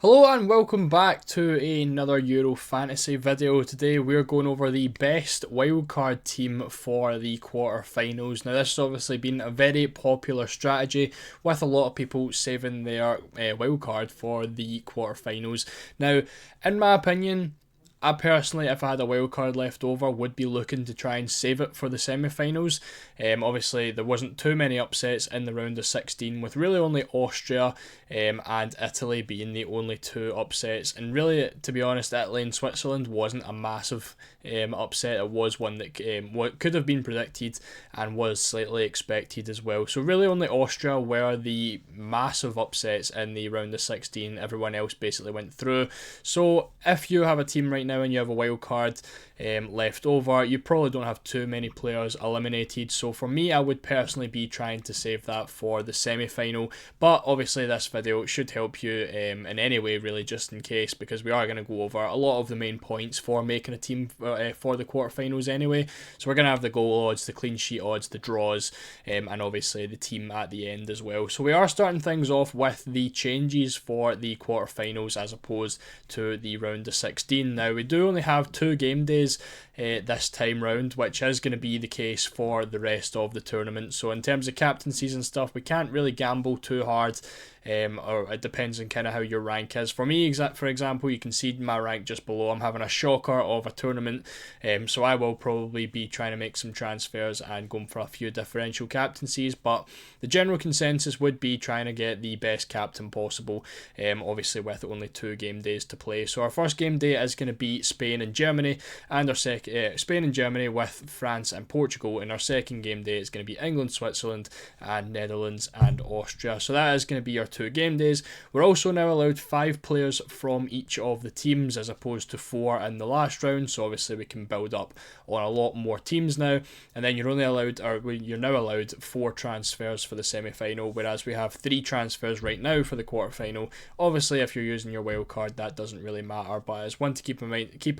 Hello and welcome back to another Euro Fantasy video. Today we're going over the best wildcard team for the quarterfinals. Now this has obviously been a very popular strategy with a lot of people saving their wildcard for the quarterfinals. Now in my opinion, I personally, if I had a wild card left over, would be looking to try and save it for the semi-finals. Obviously, there wasn't too many upsets in the round of 16, with really only Austria and Italy being the only two upsets. And really, to be honest, Italy and Switzerland wasn't a massive upset. It was one that what could have been predicted and was slightly expected as well. So really, only Austria were the massive upsets in the round of 16. Everyone else basically went through. So if you have a team right now and you have a wild card left over, you probably don't have too many players eliminated. So for me, I would personally be trying to save that for the semi-final. But obviously this video should help you in any way, really, just in case, because we are going to go over a lot of the main points for making a team for the quarterfinals anyway. So we're going to have the goal odds, the clean sheet odds, the draws, and obviously the team at the end as well. So we are starting things off with the changes for the quarterfinals as opposed to the round of 16. Now we do only have 2 game days this time round, which is going to be the case for the rest of the tournament. So in terms of captaincies and stuff, we can't really gamble too hard, or it depends on kind of how your rank is. For me, for example, you can see my rank just below. I'm having a shocker of a tournament, so I will probably be trying to make some transfers and going for a few differential captaincies, but the general consensus would be trying to get the best captain possible, obviously with only 2 game days to play. So our first game day is going to be Spain and Germany, and our Spain and Germany with France and Portugal, and our second game day is going to be England, Switzerland, and Netherlands and Austria. So that is going to be our 2 game days. We're also now allowed 5 players from each of the teams as opposed to 4 in the last round, so obviously we can build up on a lot more teams now. And then you're now allowed 4 transfers for the semi-final, whereas we have 3 transfers right now for the quarter-final. Obviously if you're using your wild card, that doesn't really matter, but it's one to keep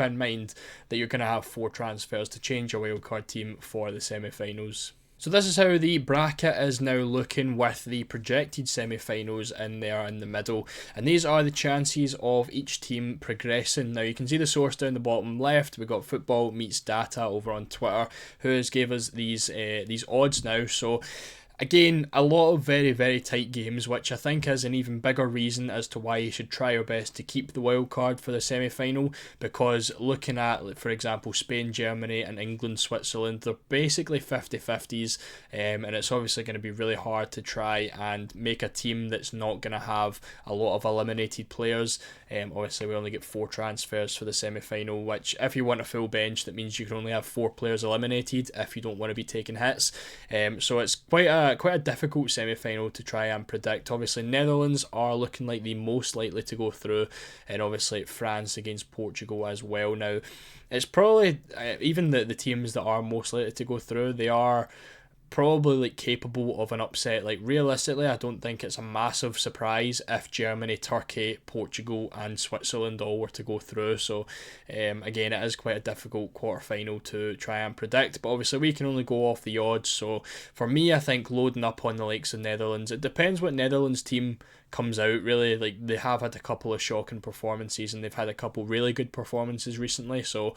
in mind that you're going to have 4 transfers to change your wildcard team for the semi-finals. So this is how the bracket is now looking with the projected semi-finals in there in the middle, and these are the chances of each team progressing. Now you can see the source down the bottom left. We've got Football Meets Data over on Twitter, who has gave us these odds now. So again, a lot of very, very tight games, which I think is an even bigger reason as to why you should try your best to keep the wild card for the semi-final, because looking at, for example, Spain, Germany and England, Switzerland, they're basically 50-50s, and it's obviously going to be really hard to try and make a team that's not going to have a lot of eliminated players. Obviously we only get 4 transfers for the semi-final, which if you want a full bench, that means you can only have 4 players eliminated if you don't want to be taking hits. So it's quite a difficult semi-final to try and predict. Obviously Netherlands are looking like the most likely to go through, and obviously France against Portugal as well. Now it's probably even the teams that are most likely to go through, they are probably like capable of an upset. Like realistically, I don't think it's a massive surprise if Germany, Turkey, Portugal and Switzerland all were to go through. So again, it is quite a difficult quarterfinal to try and predict, but obviously we can only go off the odds. So for me, I think loading up on the likes of Netherlands, it depends what Netherlands team comes out really. Like they have had a couple of shocking performances and they've had a couple really good performances recently, so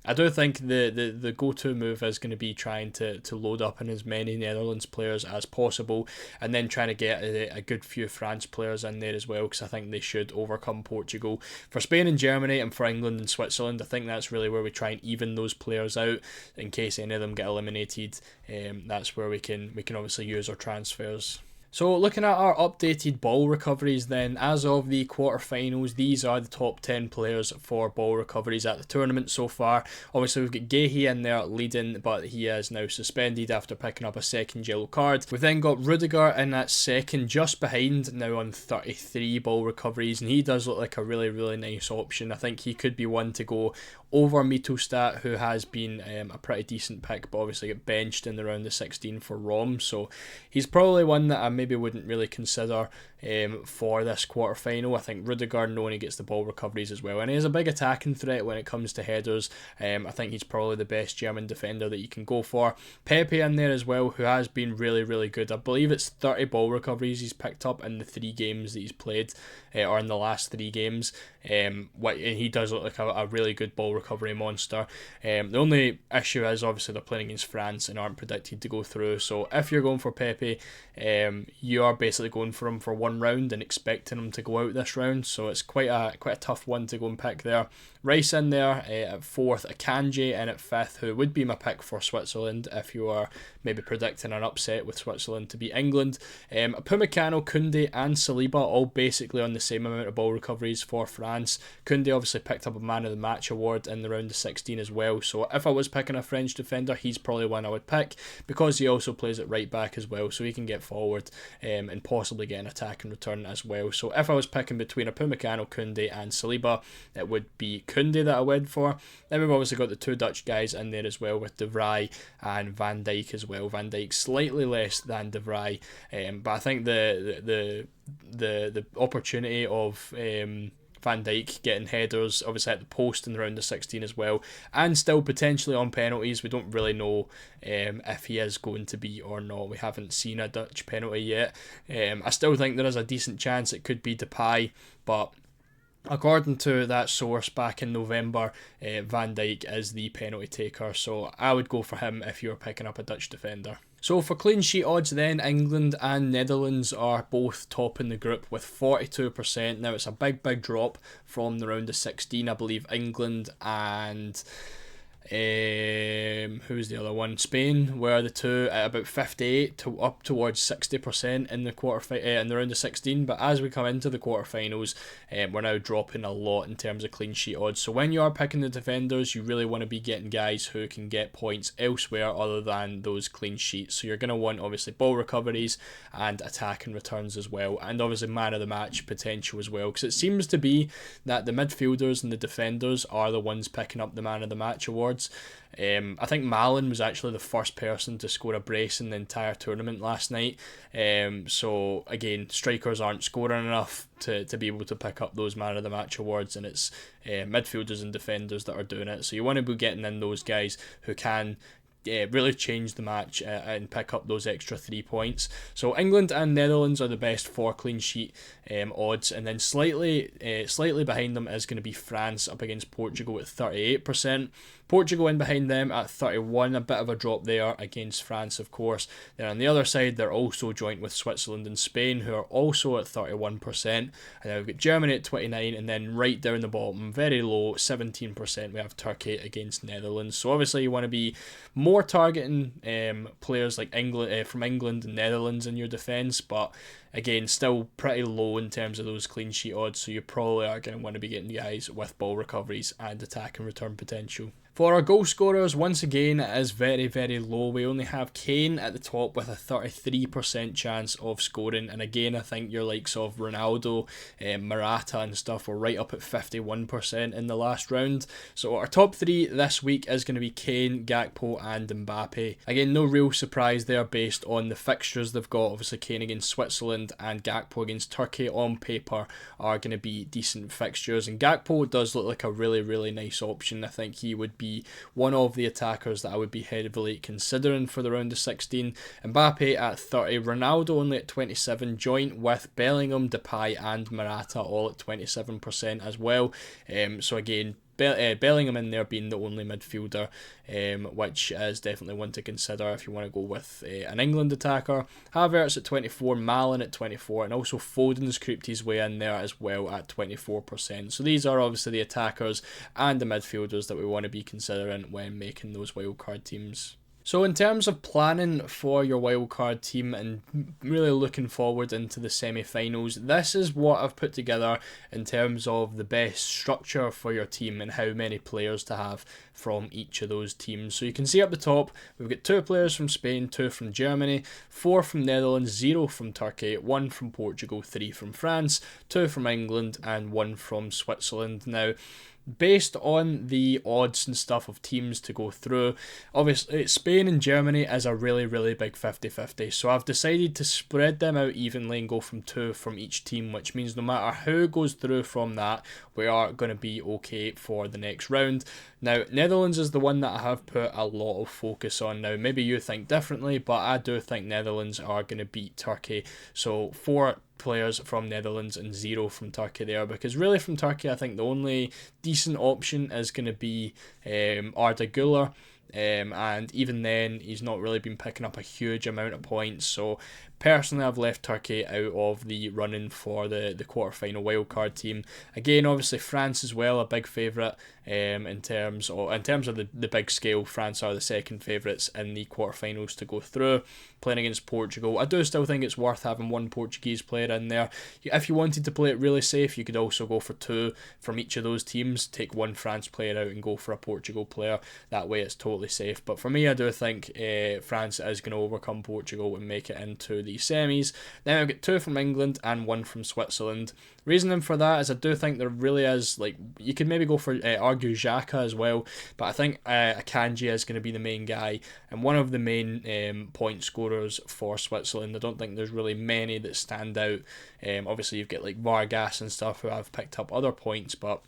I do think the go-to move is going to be trying to load up on as many Netherlands players as possible, and then trying to get a good few France players in there as well, because I think they should overcome Portugal. For Spain and Germany and for England and Switzerland, I think that's really where we try and even those players out in case any of them get eliminated. That's where we can obviously use our transfers. So looking at our updated ball recoveries then, as of the quarterfinals, these are the top 10 players for ball recoveries at the tournament so far. Obviously we've got Gehi in there leading, but he is now suspended after picking up a second yellow card. We've then got Rudiger in that second, just behind, now on 33 ball recoveries, and he does look like a really, really nice option. I think he could be one to go over Mittelstadt, who has been a pretty decent pick, but obviously got benched in the round of 16 for Rom, so he's probably one that I maybe wouldn't really consider for this quarterfinal. I think Rudiger, knowing he gets the ball recoveries as well, and he has a big attacking threat when it comes to headers. I think he's probably the best German defender that you can go for. Pepe in there as well, who has been really, really good. I believe it's 30 ball recoveries he's picked up in the 3 games that he's played, or in the last 3 games. And he does look like a really good ball recovery monster. The only issue is obviously they're playing against France and aren't predicted to go through. So if you're going for Pepe, you are basically going for him for one round and expecting him to go out this round. So it's quite a tough one to go and pick there. Rice in there at 4th, Akanji in at 5th, who would be my pick for Switzerland if you are maybe predicting an upset with Switzerland to beat England. Upamecano, Koundé and Saliba all basically on the same amount of ball recoveries for France. Koundé obviously picked up a Man of the Match award in the round of 16 as well, so if I was picking a French defender, he's probably one I would pick, because he also plays at right back as well, so he can get forward and possibly get an attack and return as well. So if I was picking between Upamecano, Koundé and Saliba, it would be Koundé that I went for. Then we've obviously got the 2 Dutch guys in there as well, with De Vrij and Van Dijk as well. Van Dijk slightly less than De Vrij, but I think the opportunity of Van Dijk getting headers obviously at the post in the round of 16 as well, and still potentially on penalties. We don't really know if he is going to be or not. We haven't seen a Dutch penalty yet. I still think there is a decent chance it could be Depay, but according to that source back in November, Van Dijk is the penalty taker, so I would go for him if you're picking up a Dutch defender. So for clean sheet odds then, England and Netherlands are both top in the group with 42%. Now it's a big drop from the round of 16. I believe England and who's the other one? Spain were the two at about 58 to up towards 60% in the in the round of 16. But as we come into the quarterfinals, we're now dropping a lot in terms of clean sheet odds. So when you are picking the defenders, you really want to be getting guys who can get points elsewhere other than those clean sheets. So you're going to want obviously ball recoveries and attack and returns as well, and obviously man of the match potential as well, because it seems to be that the midfielders and the defenders are the ones picking up the man of the match awards. I think Malen was actually the first person to score a brace in the entire tournament last night. So again, strikers aren't scoring enough to be able to pick up those man of the match awards, and it's midfielders and defenders that are doing it. So you want to be getting in those guys who can really change the match and pick up those extra 3 points. So England and Netherlands are the best for clean sheet odds, and then slightly behind them is going to be France up against Portugal at 38%. Portugal in behind them at 31, a bit of a drop there against France, of course. Then on the other side, they're also joint with Switzerland and Spain, who are also at 31%. And then we've got Germany at 29%, and then right down the bottom, very low, 17%, we have Turkey against Netherlands. So obviously you want to be more targeting players like England from England and Netherlands in your defence, but again, still pretty low in terms of those clean sheet odds, so you probably are going to want to be getting guys with ball recoveries and attack and return potential. For our goal scorers, once again, it is very low. We only have Kane at the top with a 33% chance of scoring, and again, I think your likes of Ronaldo, Morata and stuff were right up at 51% in the last round. So our top 3 this week is going to be Kane, Gakpo and Mbappe. Again, no real surprise there based on the fixtures they've got. Obviously Kane against Switzerland and Gakpo against Turkey on paper are going to be decent fixtures, and Gakpo does look like a really nice option. I think he would be one of the attackers that I would be heavily considering for the round of 16. Mbappe at 30, Ronaldo only at 27, joint with Bellingham, Depay and Morata all at 27% as well. So again, Bellingham in there being the only midfielder, which is definitely one to consider if you want to go with an England attacker. Havertz at 24, Malen at 24, and also Foden's creeped his way in there as well at 24%. So these are obviously the attackers and the midfielders that we want to be considering when making those wildcard teams. So in terms of planning for your wildcard team and really looking forward into the semi-finals, this is what I've put together in terms of the best structure for your team and how many players to have from each of those teams. So you can see up the top, we've got 2 players from Spain, 2 from Germany, 4 from Netherlands, 0 from Turkey, 1 from Portugal, 3 from France, 2 from England and 1 from Switzerland. Now, based on the odds and stuff of teams to go through, obviously Spain and Germany is a really, really big 50-50. So I've decided to spread them out evenly and go from 2 from each team, which means no matter who goes through from that, we are going to be okay for the next round. Now, Netherlands is the one that I have put a lot of focus on. Now, maybe you think differently, but I do think Netherlands are going to beat Turkey. So 4 players from Netherlands and 0 from Turkey there, because really from Turkey I think the only decent option is going to be Arda Güler. And even then, he's not really been picking up a huge amount of points. So personally, I've left Turkey out of the running for the quarterfinal wildcard team. Again, obviously France as well, a big favourite. In terms of the big scale, France are the second favourites in the quarterfinals to go through, playing against Portugal. I do still think it's worth having one Portuguese player in there. If you wanted to play it really safe, you could also go for 2 from each of those teams, take one France player out and go for a Portugal player. That way it's totally safe. But for me, I do think France is going to overcome Portugal and make it into the semis. Then I've got 2 from England and 1 from Switzerland. Reasoning for that is I do think there really is, like, you could maybe go for argue Xhaka as well, but I think Akanji is going to be the main guy and one of the main point scorers for Switzerland. I don't think there's really many that stand out. Obviously you've got like Vargas and stuff who have picked up other points, but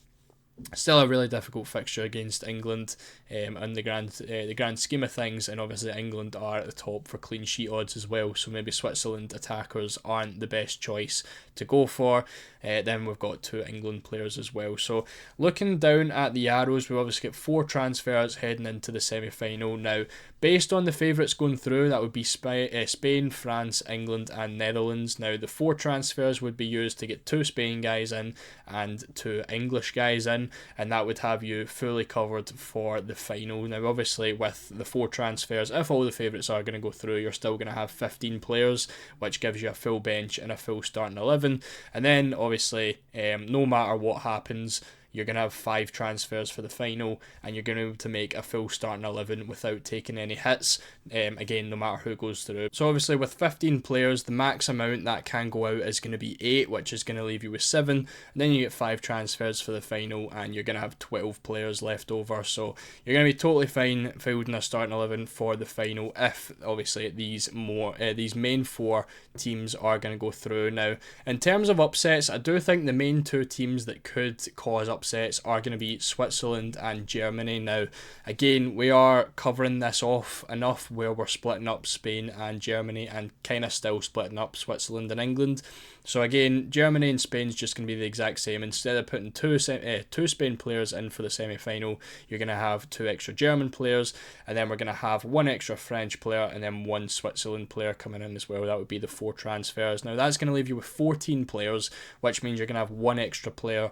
still a really difficult fixture against England in the grand scheme of things, and obviously England are at the top for clean sheet odds as well, so maybe Switzerland attackers aren't the best choice to go for. Then we've got 2 England players as well. So looking down at the arrows, we've obviously got 4 transfers heading into the semi-final. Now, based on the favourites going through, that would be Spain, France, England and Netherlands. Now, the 4 transfers would be used to get 2 Spain guys in and 2 English guys in, and that would have you fully covered for the final. Now, obviously, with the 4 transfers, if all the favourites are going to go through, you're still going to have 15 players, which gives you a full bench and a full starting 11. And then, obviously, no matter what happens, you're going to have 5 transfers for the final, and you're going to be able to make a full starting 11 without taking any hits, again, no matter who goes through. So obviously with 15 players, the max amount that can go out is going to be 8, which is going to leave you with 7, and then you get 5 transfers for the final, and you're going to have 12 players left over, so you're going to be totally fine fielding a starting 11 for the final if, obviously, these main 4 teams are going to go through. Now, in terms of upsets, I do think the main 2 teams that could cause upsets are going to be Switzerland and Germany. Now, again, we are covering this off enough where we're splitting up Spain and Germany and kind of still splitting up Switzerland and England. So again, Germany and Spain's just going to be the exact same. Instead of putting 2 Spain players in for the semi-final, you're going to have 2 extra German players, and then we're going to have 1 extra French player and then 1 Switzerland player coming in as well. That would be the 4 transfers. Now that's going to leave you with 14 players, which means you're going to have 1 extra player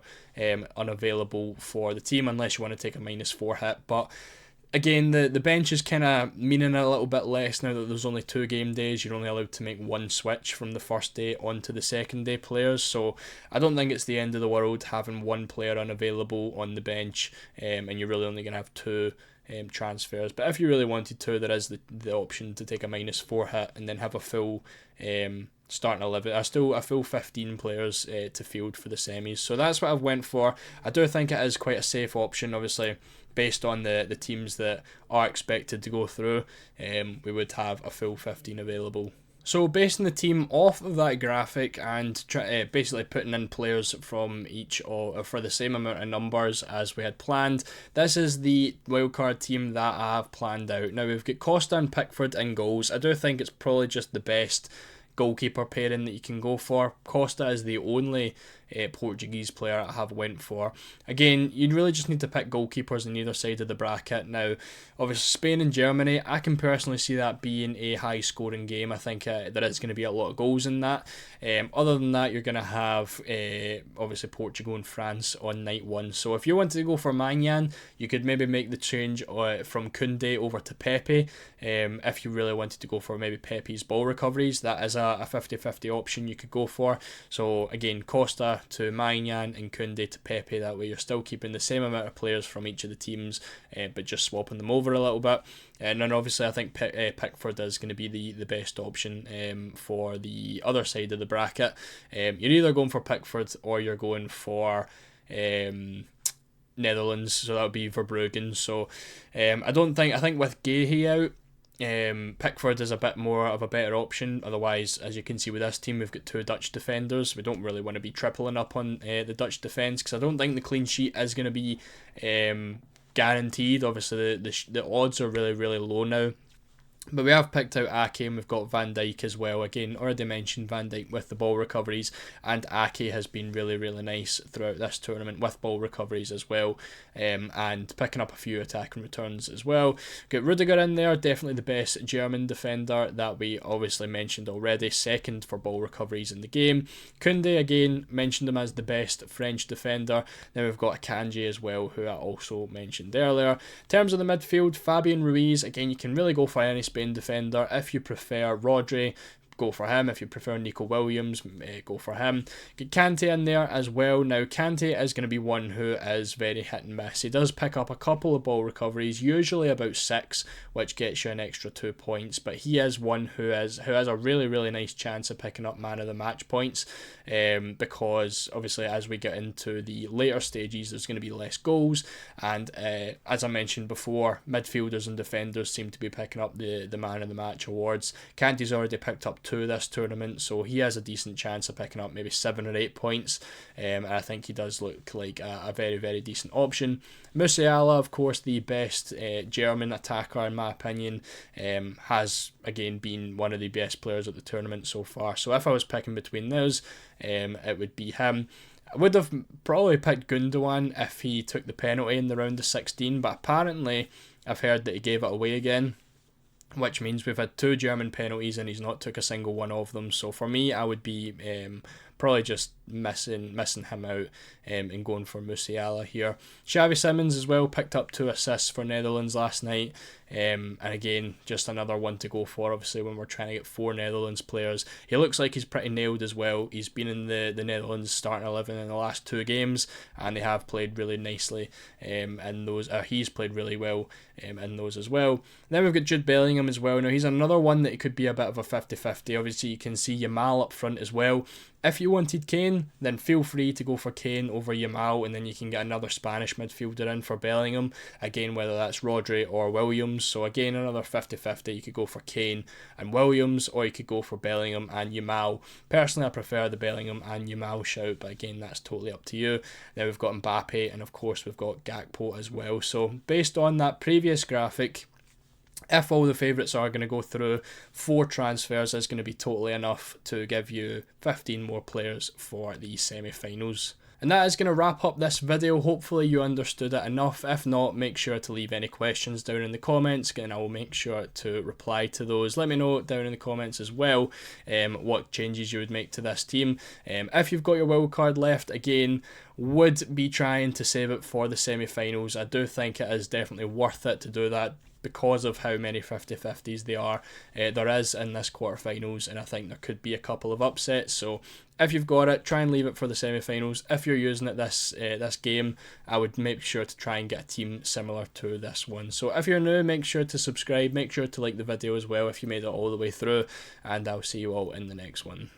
unavailable for the team unless you want to take a -4 hit. But again, the bench is kind of meaning a little bit less now that there's only 2 game days. You're only allowed to make 1 switch from the first day onto the second day players, so I don't think it's the end of the world having 1 player unavailable on the bench, and you're really only going to have 2 transfers. But if you really wanted to, there is the option to take a -4 hit and then have a full starting 11, a full 15 players to field for the semis. So that's what I've went for. I do think it is quite a safe option, obviously, based on the teams that are expected to go through. We would have a full 15 available. So basing the team off of that graphic and basically putting in players from each for the same amount of numbers as we had planned, this is the wildcard team that I have planned out. Now we've got Costa and Pickford in goals. I do think it's probably just the best goalkeeper pairing that you can go for. Costa is the only Portuguese player I have went for. Again, you really just need to pick goalkeepers on either side of the bracket. Now, obviously Spain and Germany, I can personally see that being a high scoring game. I think there is going to be a lot of goals in that. Other than that, you're going to have obviously Portugal and France on night 1. So if you wanted to go for Maignan, you could maybe make the change from Koundé over to Pepe. If you really wanted to go for maybe Pepe's ball recoveries, that is a 50-50 option you could go for. So again, Costa to Maignan and Koundé to Pepe. That way you're still keeping the same amount of players from each of the teams, but just swapping them over a little bit. And then obviously I think Pickford is going to be the best option for the other side of the bracket. You're either going for Pickford or you're going for Netherlands, so that would be Verbruggen. So I think with Gahey out, Pickford is a bit more of a better option. Otherwise, as you can see with this team, we've got 2 Dutch defenders. We don't really want to be tripling up on the Dutch defence, because I don't think the clean sheet is going to be guaranteed. Obviously, the odds are really, really low now. But we have picked out Ake, and we've got Van Dijk as well. Again, already mentioned Van Dijk with the ball recoveries, and Ake has been really, really nice throughout this tournament with ball recoveries as well, and picking up a few attacking returns as well. Got Rudiger in there, definitely the best German defender that we obviously mentioned already, second for ball recoveries in the game. Koundé, again, mentioned him as the best French defender. Then we've got Akanji as well, who I also mentioned earlier. In terms of the midfield, Fabian Ruiz, again, you can really go for any Spain defender. If you prefer Rodri, go for him. If you prefer Nico Williams, go for him. Get Kante in there as well. Now, Kante is going to be one who is very hit and miss. He does pick up a couple of ball recoveries, usually about 6, which gets you an extra 2 points, but he is one who has a really, really nice chance of picking up man of the match points, because obviously as we get into the later stages, there's going to be less goals, and as I mentioned before, midfielders and defenders seem to be picking up the man of the match awards. Kante's already picked up 2 this tournament, so he has a decent chance of picking up maybe 7 or 8 points, and I think he does look like a very, very decent option. Musiala, of course, the best German attacker in my opinion, has again been one of the best players at the tournament so far, so if I was picking between those, it would be him. I would have probably picked Gundogan if he took the penalty in the round of 16, but apparently I've heard that he gave it away again, which means we've had 2 German penalties and he's not took a single one of them. So for me, I would be probably just missing him out, and going for Musiala here. Xavi Simons as well picked up 2 assists for Netherlands last night, and again, just another one to go for, obviously, when we're trying to get 4 Netherlands players. He looks like he's pretty nailed as well. He's been in the Netherlands starting 11 in the last 2 games, and they have played really nicely in those. He's played really well in those as well. Then we've got Jude Bellingham as well. Now, he's another one that could be a bit of a 50-50. Obviously, you can see Yamal up front as well. If you wanted Kane, then feel free to go for Kane over Yamal, and then you can get another Spanish midfielder in for Bellingham. Again, whether that's Rodri or Williams. So again, another 50-50. You could go for Kane and Williams, or you could go for Bellingham and Yamal. Personally, I prefer the Bellingham and Yamal shout, but again, that's totally up to you. Then we've got Mbappe, and of course we've got Gakpo as well. So based on that previous graphic, if all the favourites are going to go through, 4 transfers is going to be totally enough to give you 15 more players for the semi-finals. And that is going to wrap up this video. Hopefully you understood it enough. If not, make sure to leave any questions down in the comments, and I will make sure to reply to those. Let me know down in the comments as well what changes you would make to this team. If you've got your wildcard left, again, would be trying to save it for the semi-finals. I do think it is definitely worth it to do that, because of how many 50-50s there is in this quarterfinals, and I think there could be a couple of upsets. So if you've got it, try and leave it for the semi-finals. If you're using it this game, I would make sure to try and get a team similar to this one. So if you're new, make sure to subscribe, make sure to like the video as well if you made it all the way through, and I'll see you all in the next one.